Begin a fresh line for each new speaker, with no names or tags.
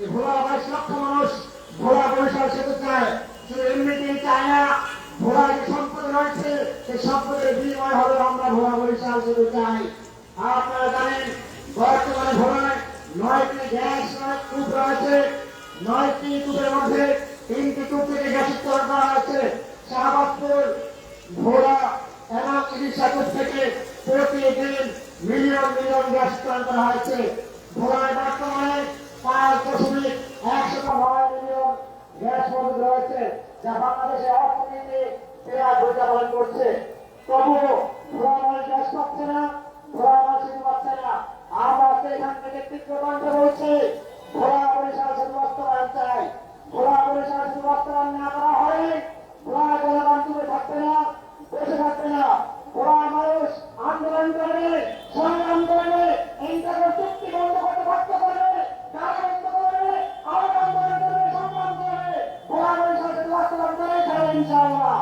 ভোলা 22 লক্ষ মানুষ ভোলা বরিশাল সেতু চায়, শুধু এমনিতেই চায় না। ভোলা যে সম্পদ রয়েছে সেই সম্পদের বিনিময় হবে আমরা ভোলা বরিশাল সেতু চাই। আপনারা জানেন বর্তমানে ভোলায় 9টি গ্যাস কূপ রয়েছে। 9টি কূপের মধ্যে 3টি কূপ থেকে গ্যাস উত্তোলন করা হয়েছে। শাহবাজপুর, ভোলা এবং ইলিশা কূপ থেকে প্রতিদিন মিলিয়ন মিলিয়ন গ্যাস উত্তোলন করা হয়েছে। ভোলায় বর্তমানে 5.109 মিলিয়ন গ্যাস মজুদ রয়েছে, যা বাংলাদেশের অর্থনীতি বিরাট ভূমিকা পালন করছে। তবুও ভোলা মানুষ গ্যাস পাচ্ছে না, ভোলা মানুষ সেতু পাচ্ছে না। আমরা এখান থেকে তীব্র কণ্ঠে বলছি, ভোলা বরিশাল সেতু বাস্তবায়ন চাই। ভোলা বরিশাল সেতু বাস্তবায়ন না করা হয় ভোলা জনগণ চুপে থাকবে না, বসে থাকবে না। ভোলা মানুষ আন্দোলন করবে, সংগ্রাম করবে, ইন্টারনেট চুক্তি বন্ধ করতে বাধ্য করবে, কাজ বন্ধ করবে, আরো আন্দোলন করবে, সংগ্রাম করবে। ভোলা বরিশাল সেতু বাস্তবায়ন করে ছাড়বে ইনশাআল্লাহ।